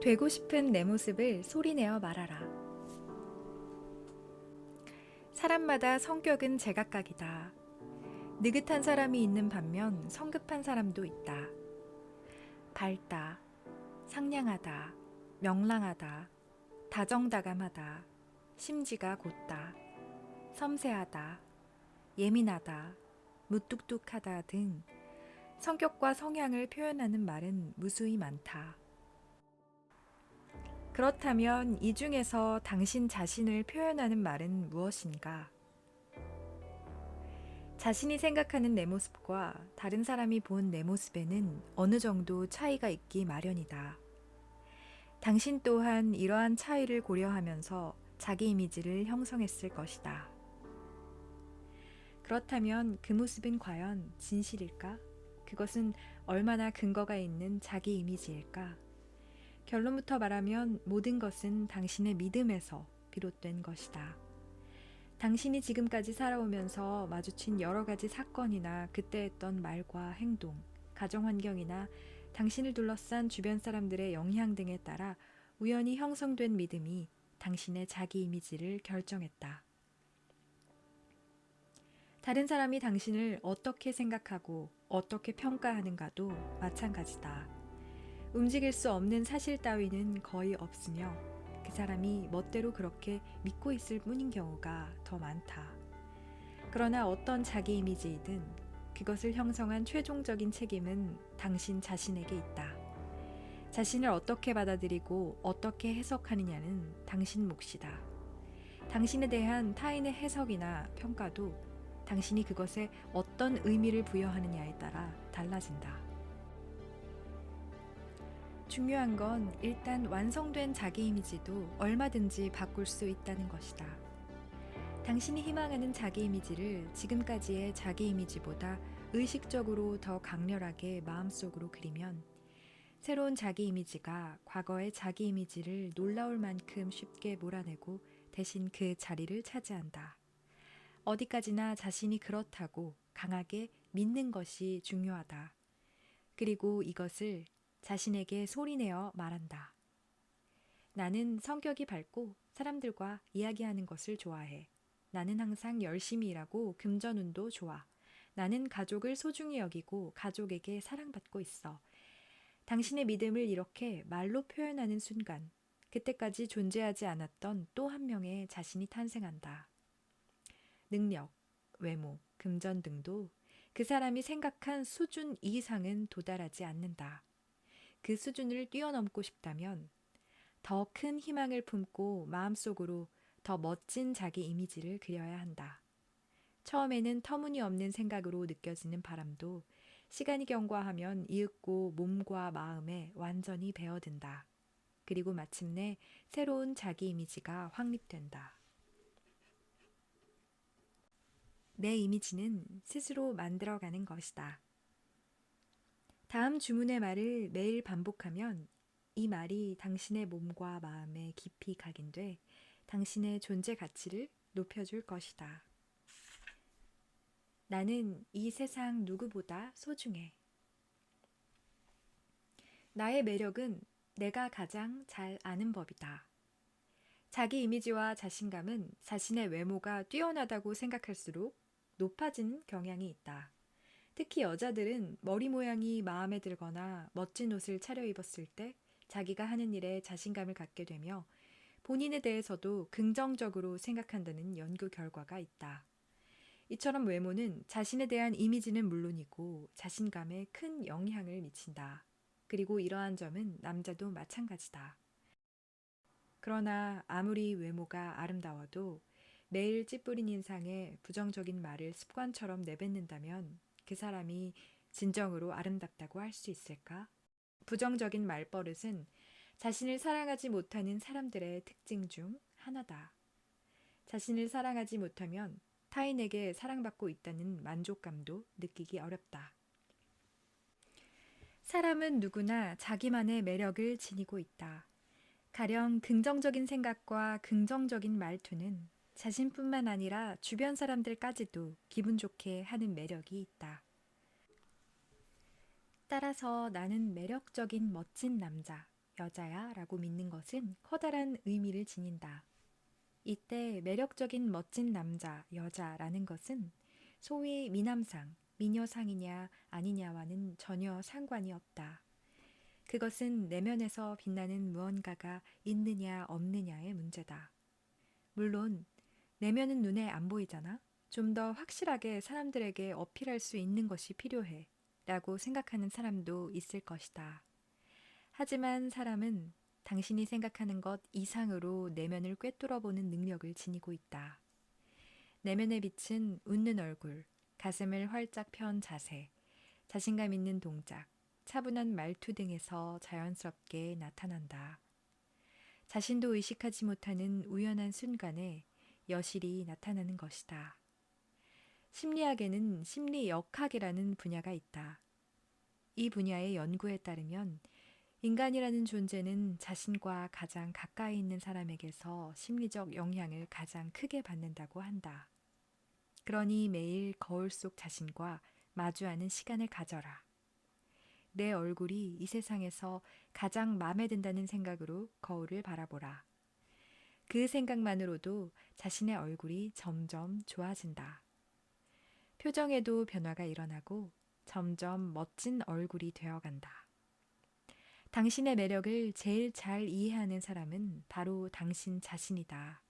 되고 싶은 내 모습을 소리내어 말하라. 사람마다 성격은 제각각이다. 느긋한 사람이 있는 반면 성급한 사람도 있다. 밝다, 상냥하다, 명랑하다, 다정다감하다, 심지가 곧다, 섬세하다, 예민하다, 무뚝뚝하다 등 성격과 성향을 표현하는 말은 무수히 많다. 그렇다면 이 중에서 당신 자신을 표현하는 말은 무엇인가? 자신이 생각하는 내 모습과 다른 사람이 본 내 모습에는 어느 정도 차이가 있기 마련이다. 당신 또한 이러한 차이를 고려하면서 자기 이미지를 형성했을 것이다. 그렇다면 그 모습은 과연 진실일까? 그것은 얼마나 근거가 있는 자기 이미지일까? 결론부터 말하면 모든 것은 당신의 믿음에서 비롯된 것이다. 당신이 지금까지 살아오면서 마주친 여러 가지 사건이나 그때 했던 말과 행동, 가정 환경이나 당신을 둘러싼 주변 사람들의 영향 등에 따라 우연히 형성된 믿음이 당신의 자기 이미지를 결정했다. 다른 사람이 당신을 어떻게 생각하고 어떻게 평가하는가도 마찬가지다. 움직일 수 없는 사실 따위는 거의 없으며 그 사람이 멋대로 그렇게 믿고 있을 뿐인 경우가 더 많다. 그러나 어떤 자기 이미지이든 그것을 형성한 최종적인 책임은 당신 자신에게 있다. 자신을 어떻게 받아들이고 어떻게 해석하느냐는 당신 몫이다. 당신에 대한 타인의 해석이나 평가도 당신이 그것에 어떤 의미를 부여하느냐에 따라 달라진다. 중요한 건 일단 완성된 자기 이미지도 얼마든지 바꿀 수 있다는 것이다. 당신이 희망하는 자기 이미지를 지금까지의 자기 이미지보다 의식적으로 더 강렬하게 마음속으로 그리면 새로운 자기 이미지가 과거의 자기 이미지를 놀라울 만큼 쉽게 몰아내고 대신 그 자리를 차지한다. 어디까지나 자신이 그렇다고 강하게 믿는 것이 중요하다. 그리고 이것을 자신에게 소리내어 말한다. 나는 성격이 밝고 사람들과 이야기하는 것을 좋아해. 나는 항상 열심히 일하고 금전운도 좋아. 나는 가족을 소중히 여기고 가족에게 사랑받고 있어. 당신의 믿음을 이렇게 말로 표현하는 순간, 그때까지 존재하지 않았던 또 한 명의 자신이 탄생한다. 능력, 외모, 금전 등도 그 사람이 생각한 수준 이상은 도달하지 않는다. 그 수준을 뛰어넘고 싶다면 더 큰 희망을 품고 마음속으로 더 멋진 자기 이미지를 그려야 한다. 처음에는 터무니없는 생각으로 느껴지는 바람도 시간이 경과하면 이윽고 몸과 마음에 완전히 배어든다. 그리고 마침내 새로운 자기 이미지가 확립된다. 내 이미지는 스스로 만들어가는 것이다. 다음 주문의 말을 매일 반복하면 이 말이 당신의 몸과 마음에 깊이 각인돼 당신의 존재 가치를 높여줄 것이다. 나는 이 세상 누구보다 소중해. 나의 매력은 내가 가장 잘 아는 법이다. 자기 이미지와 자신감은 자신의 외모가 뛰어나다고 생각할수록 높아지는 경향이 있다. 특히 여자들은 머리 모양이 마음에 들거나 멋진 옷을 차려입었을 때 자기가 하는 일에 자신감을 갖게 되며 본인에 대해서도 긍정적으로 생각한다는 연구 결과가 있다. 이처럼 외모는 자신에 대한 이미지는 물론이고 자신감에 큰 영향을 미친다. 그리고 이러한 점은 남자도 마찬가지다. 그러나 아무리 외모가 아름다워도 매일 찌푸린 인상에 부정적인 말을 습관처럼 내뱉는다면 그 사람이 진정으로 아름답다고 할 수 있을까? 부정적인 말버릇은 자신을 사랑하지 못하는 사람들의 특징 중 하나다. 자신을 사랑하지 못하면 타인에게 사랑받고 있다는 만족감도 느끼기 어렵다. 사람은 누구나 자기만의 매력을 지니고 있다. 가령 긍정적인 생각과 긍정적인 말투는 자신뿐만 아니라 주변 사람들까지도 기분 좋게 하는 매력이 있다. 따라서 나는 매력적인 멋진 남자, 여자야 라고 믿는 것은 커다란 의미를 지닌다. 이때 매력적인 멋진 남자, 여자라는 것은 소위 미남상, 미녀상이냐 아니냐와는 전혀 상관이 없다. 그것은 내면에서 빛나는 무언가가 있느냐 없느냐의 문제다. 물론 내면은 눈에 안 보이잖아. 좀 더 확실하게 사람들에게 어필할 수 있는 것이 필요해 라고 생각하는 사람도 있을 것이다. 하지만 사람은 당신이 생각하는 것 이상으로 내면을 꿰뚫어 보는 능력을 지니고 있다. 내면의 빛은 웃는 얼굴, 가슴을 활짝 편 자세, 자신감 있는 동작, 차분한 말투 등에서 자연스럽게 나타난다. 자신도 의식하지 못하는 우연한 순간에 여실히 나타나는 것이다. 심리학에는 심리역학이라는 분야가 있다. 이 분야의 연구에 따르면 인간이라는 존재는 자신과 가장 가까이 있는 사람에게서 심리적 영향을 가장 크게 받는다고 한다. 그러니 매일 거울 속 자신과 마주하는 시간을 가져라. 내 얼굴이 이 세상에서 가장 마음에 든다는 생각으로 거울을 바라보라. 그 생각만으로도 자신의 얼굴이 점점 좋아진다. 표정에도 변화가 일어나고 점점 멋진 얼굴이 되어간다. 당신의 매력을 제일 잘 이해하는 사람은 바로 당신 자신이다.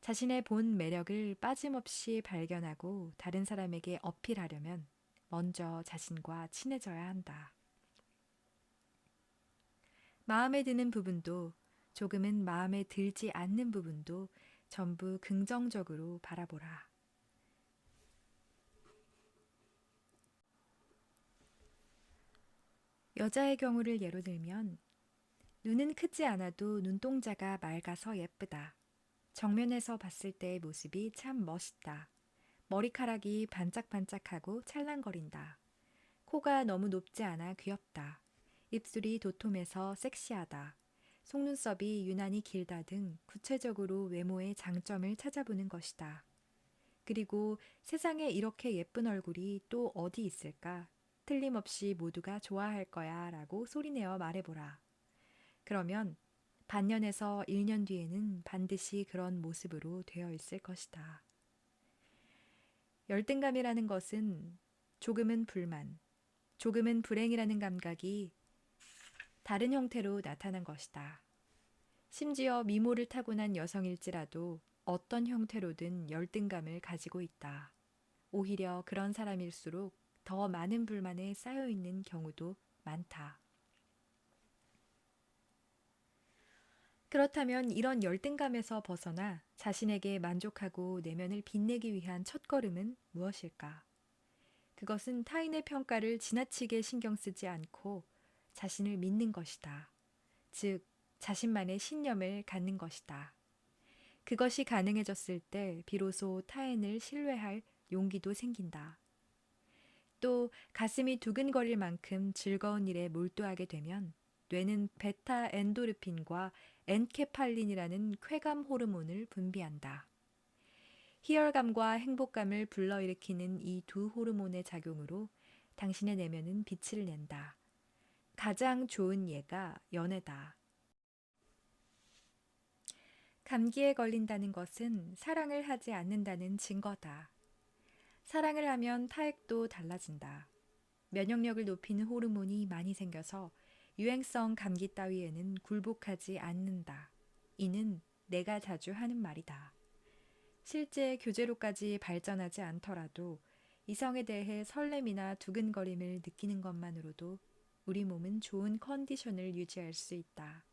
자신의 본 매력을 빠짐없이 발견하고 다른 사람에게 어필하려면 먼저 자신과 친해져야 한다. 마음에 드는 부분도 조금은 마음에 들지 않는 부분도 전부 긍정적으로 바라보라. 여자의 경우를 예로 들면 눈은 크지 않아도 눈동자가 맑아서 예쁘다. 정면에서 봤을 때의 모습이 참 멋있다. 머리카락이 반짝반짝하고 찰랑거린다. 코가 너무 높지 않아 귀엽다. 입술이 도톰해서 섹시하다. 속눈썹이 유난히 길다 등 구체적으로 외모의 장점을 찾아보는 것이다. 그리고 세상에 이렇게 예쁜 얼굴이 또 어디 있을까? 틀림없이 모두가 좋아할 거야 라고 소리내어 말해보라. 그러면 반년에서 1년 뒤에는 반드시 그런 모습으로 되어 있을 것이다. 열등감이라는 것은 조금은 불만, 조금은 불행이라는 감각이 다른 형태로 나타난 것이다. 심지어 미모를 타고난 여성일지라도 어떤 형태로든 열등감을 가지고 있다. 오히려 그런 사람일수록 더 많은 불만에 쌓여 있는 경우도 많다. 그렇다면 이런 열등감에서 벗어나 자신에게 만족하고 내면을 빛내기 위한 첫걸음은 무엇일까? 그것은 타인의 평가를 지나치게 신경 쓰지 않고 자신을 믿는 것이다. 즉, 자신만의 신념을 갖는 것이다. 그것이 가능해졌을 때 비로소 타인을 신뢰할 용기도 생긴다. 또 가슴이 두근거릴 만큼 즐거운 일에 몰두하게 되면 뇌는 베타 엔도르핀과 엔케팔린이라는 쾌감 호르몬을 분비한다. 희열감과 행복감을 불러일으키는 이 두 호르몬의 작용으로 당신의 내면은 빛을 낸다. 가장 좋은 예가 연애다. 감기에 걸린다는 것은 사랑을 하지 않는다는 증거다. 사랑을 하면 타액도 달라진다. 면역력을 높이는 호르몬이 많이 생겨서 유행성 감기 따위에는 굴복하지 않는다. 이는 내가 자주 하는 말이다. 실제 교제로까지 발전하지 않더라도 이성에 대해 설렘이나 두근거림을 느끼는 것만으로도 우리 몸은 좋은 컨디션을 유지할 수 있다.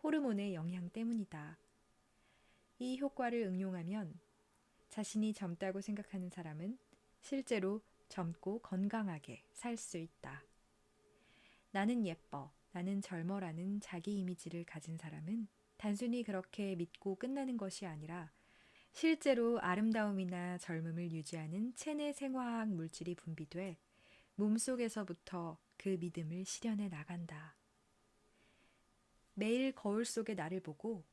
호르몬의 영향 때문이다. 이 효과를 응용하면 자신이 젊다고 생각하는 사람은 실제로 젊고 건강하게 살 수 있다. 나는 예뻐, 나는 젊어라는 자기 이미지를 가진 사람은 단순히 그렇게 믿고 끝나는 것이 아니라 실제로 아름다움이나 젊음을 유지하는 체내 생화학 물질이 분비돼 몸속에서부터 그 믿음을 실현해 나간다. 매일 거울 속의 나를 보고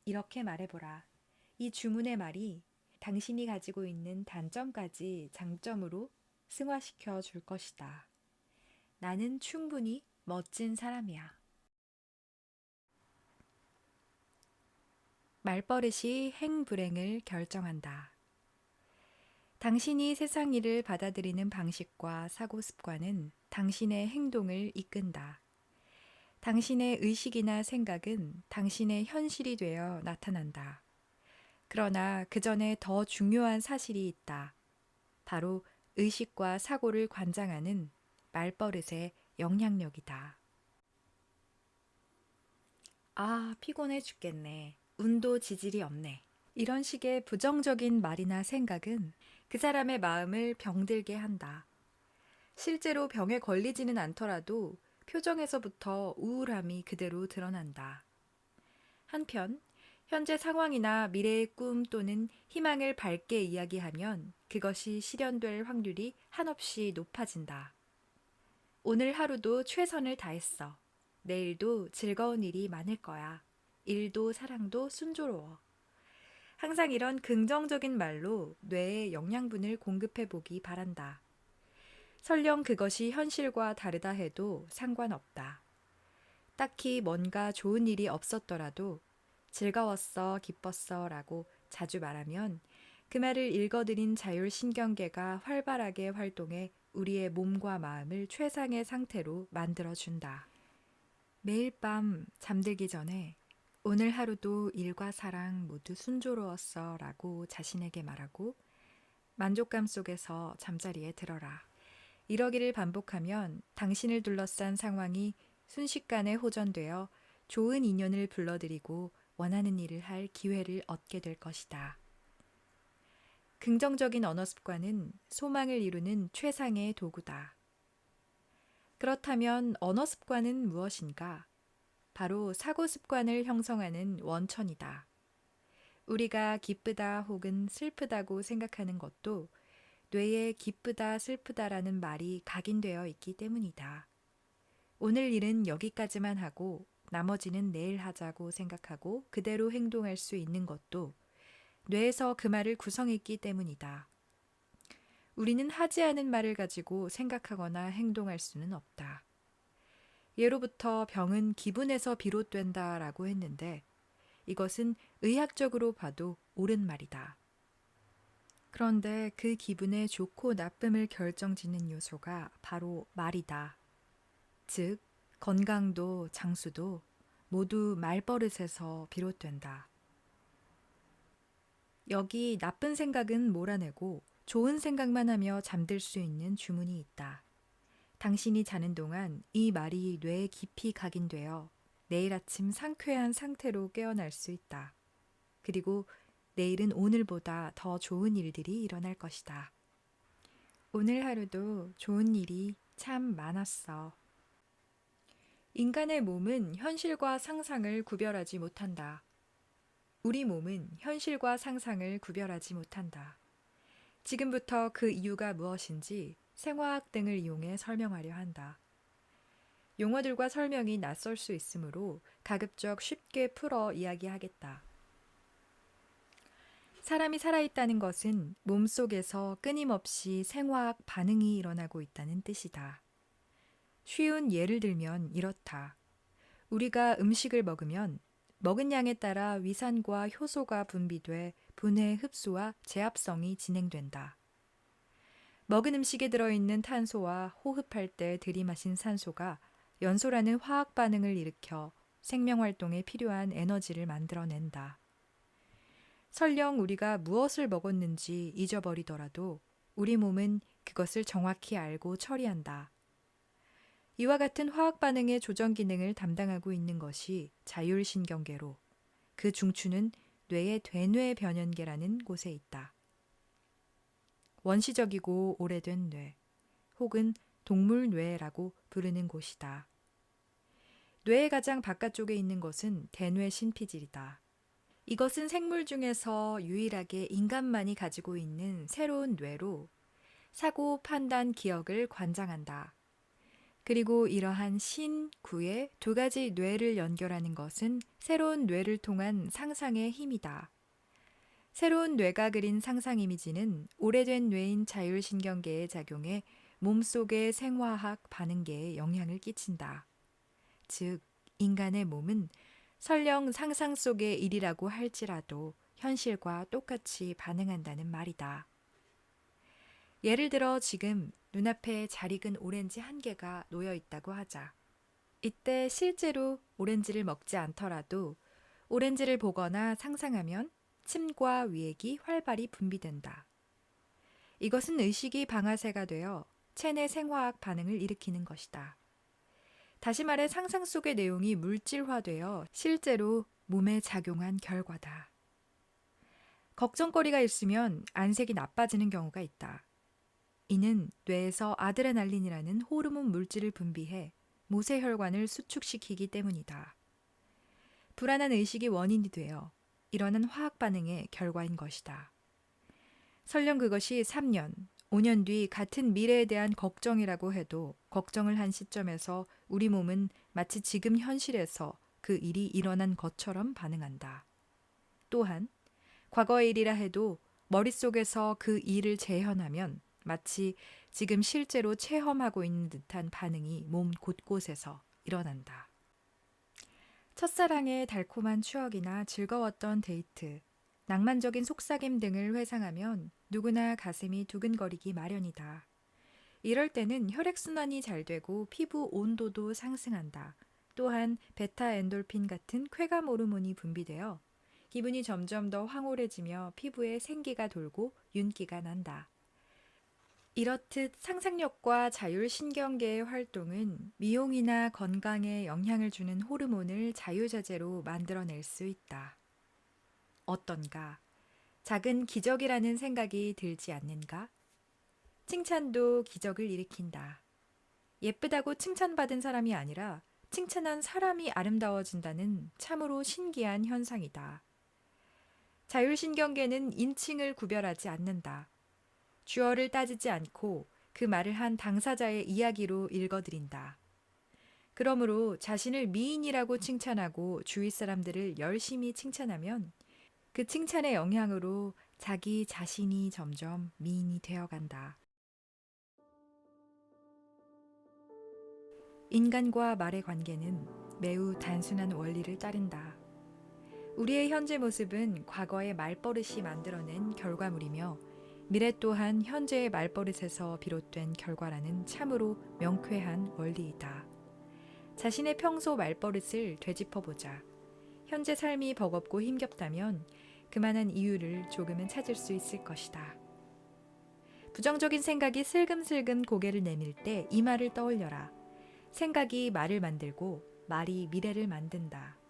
이렇게 말해보라. 이 주문의 말이 당신이 가지고 있는 단점까지 장점으로 승화시켜 줄 것이다. 나는 충분히 멋진 사람이야. 말버릇이 행불행을 결정한다. 당신이 세상 일을 받아들이는 방식과 사고 습관은 당신의 행동을 이끈다. 당신의 의식이나 생각은 당신의 현실이 되어 나타난다. 그러나 그 전에 더 중요한 사실이 있다. 바로 의식과 사고를 관장하는 말버릇의 영향력이다. 아, 피곤해 죽겠네. 운도 지질이 없네. 이런 식의 부정적인 말이나 생각은 그 사람의 마음을 병들게 한다. 실제로 병에 걸리지는 않더라도 표정에서부터 우울함이 그대로 드러난다. 한편, 현재 상황이나 미래의 꿈 또는 희망을 밝게 이야기하면 그것이 실현될 확률이 한없이 높아진다. 오늘 하루도 최선을 다했어. 내일도 즐거운 일이 많을 거야. 일도 사랑도 순조로워. 항상 이런 긍정적인 말로 뇌에 영양분을 공급해 보기 바란다. 설령 그것이 현실과 다르다 해도 상관없다. 딱히 뭔가 좋은 일이 없었더라도 즐거웠어, 기뻤어 라고 자주 말하면 그 말을 읽어들인 자율신경계가 활발하게 활동해 우리의 몸과 마음을 최상의 상태로 만들어준다. 매일 밤 잠들기 전에 오늘 하루도 일과 사랑 모두 순조로웠어 라고 자신에게 말하고 만족감 속에서 잠자리에 들어라. 이러기를 반복하면 당신을 둘러싼 상황이 순식간에 호전되어 좋은 인연을 불러들이고 원하는 일을 할 기회를 얻게 될 것이다. 긍정적인 언어 습관은 소망을 이루는 최상의 도구다. 그렇다면 언어 습관은 무엇인가? 바로 사고 습관을 형성하는 원천이다. 우리가 기쁘다 혹은 슬프다고 생각하는 것도 뇌에 기쁘다 슬프다라는 말이 각인되어 있기 때문이다. 오늘 일은 여기까지만 하고 나머지는 내일 하자고 생각하고 그대로 행동할 수 있는 것도 뇌에서 그 말을 구성했기 때문이다. 우리는 하지 않은 말을 가지고 생각하거나 행동할 수는 없다. 예로부터 병은 기분에서 비롯된다 라고 했는데 이것은 의학적으로 봐도 옳은 말이다. 그런데 그 기분의 좋고 나쁨을 결정짓는 요소가 바로 말이다. 즉, 건강도 장수도 모두 말버릇에서 비롯된다. 여기 나쁜 생각은 몰아내고 좋은 생각만 하며 잠들 수 있는 주문이 있다. 당신이 자는 동안 이 말이 뇌에 깊이 각인되어 내일 아침 상쾌한 상태로 깨어날 수 있다. 그리고 내일은 오늘보다 더 좋은 일들이 일어날 것이다. 오늘 하루도 좋은 일이 참 많았어. 인간의 몸은 현실과 상상을 구별하지 못한다. 우리 몸은 현실과 상상을 구별하지 못한다. 지금부터 그 이유가 무엇인지 생화학 등을 이용해 설명하려 한다. 용어들과 설명이 낯설 수 있으므로 가급적 쉽게 풀어 이야기하겠다. 사람이 살아있다는 것은 몸속에서 끊임없이 생화학 반응이 일어나고 있다는 뜻이다. 쉬운 예를 들면 이렇다. 우리가 음식을 먹으면 먹은 양에 따라 위산과 효소가 분비돼 분해 흡수와 제합성이 진행된다. 먹은 음식에 들어있는 탄소와 호흡할 때 들이마신 산소가 연소라는 화학 반응을 일으켜 생명활동에 필요한 에너지를 만들어낸다. 설령 우리가 무엇을 먹었는지 잊어버리더라도 우리 몸은 그것을 정확히 알고 처리한다. 이와 같은 화학 반응의 조정 기능을 담당하고 있는 것이 자율신경계로 그 중추는 뇌의 되뇌 변연계라는 곳에 있다. 원시적이고 오래된 뇌 혹은 동물뇌라고 부르는 곳이다. 뇌의 가장 바깥쪽에 있는 것은 대뇌 신피질이다. 이것은 생물 중에서 유일하게 인간만이 가지고 있는 새로운 뇌로 사고, 판단, 기억을 관장한다. 그리고 이러한 신, 구의 두 가지 뇌를 연결하는 것은 새로운 뇌를 통한 상상의 힘이다. 새로운 뇌가 그린 상상 이미지는 오래된 뇌인 자율신경계에 작용해 몸속의 생화학 반응계에 영향을 끼친다. 즉, 인간의 몸은 설령 상상 속의 일이라고 할지라도 현실과 똑같이 반응한다는 말이다. 예를 들어 지금 눈앞에 잘 익은 오렌지 한 개가 놓여 있다고 하자. 이때 실제로 오렌지를 먹지 않더라도 오렌지를 보거나 상상하면 침과 위액이 활발히 분비된다. 이것은 의식이 방아쇠가 되어 체내 생화학 반응을 일으키는 것이다. 다시 말해 상상 속의 내용이 물질화되어 실제로 몸에 작용한 결과다. 걱정거리가 있으면 안색이 나빠지는 경우가 있다. 이는 뇌에서 아드레날린이라는 호르몬 물질을 분비해 모세혈관을 수축시키기 때문이다. 불안한 의식이 원인이 되어 일어난 화학 반응의 결과인 것이다. 설령 그것이 3년, 5년 뒤 같은 미래에 대한 걱정이라고 해도 걱정을 한 시점에서 우리 몸은 마치 지금 현실에서 그 일이 일어난 것처럼 반응한다. 또한 과거의 일이라 해도 머릿속에서 그 일을 재현하면 마치 지금 실제로 체험하고 있는 듯한 반응이 몸 곳곳에서 일어난다. 첫사랑의 달콤한 추억이나 즐거웠던 데이트, 낭만적인 속삭임 등을 회상하면 누구나 가슴이 두근거리기 마련이다. 이럴 때는 혈액순환이 잘 되고 피부 온도도 상승한다. 또한 베타 엔돌핀 같은 쾌감 호르몬이 분비되어 기분이 점점 더 황홀해지며 피부에 생기가 돌고 윤기가 난다. 이렇듯 상상력과 자율신경계의 활동은 미용이나 건강에 영향을 주는 호르몬을 자유자재로 만들어낼 수 있다. 어떤가? 작은 기적이라는 생각이 들지 않는가? 칭찬도 기적을 일으킨다. 예쁘다고 칭찬받은 사람이 아니라 칭찬한 사람이 아름다워진다는 참으로 신기한 현상이다. 자율신경계는 인칭을 구별하지 않는다. 주어를 따지지 않고 그 말을 한 당사자의 이야기로 읽어드린다. 그러므로 자신을 미인이라고 칭찬하고 주위 사람들을 열심히 칭찬하면 그 칭찬의 영향으로 자기 자신이 점점 미인이 되어간다. 인간과 말의 관계는 매우 단순한 원리를 따른다. 우리의 현재 모습은 과거의 말버릇이 만들어낸 결과물이며 미래 또한 현재의 말버릇에서 비롯된 결과라는 참으로 명쾌한 원리이다. 자신의 평소 말버릇을 되짚어보자. 현재 삶이 버겁고 힘겹다면 그만한 이유를 조금은 찾을 수 있을 것이다. 부정적인 생각이 슬금슬금 고개를 내밀 때 이 말을 떠올려라. 생각이 말을 만들고 말이 미래를 만든다.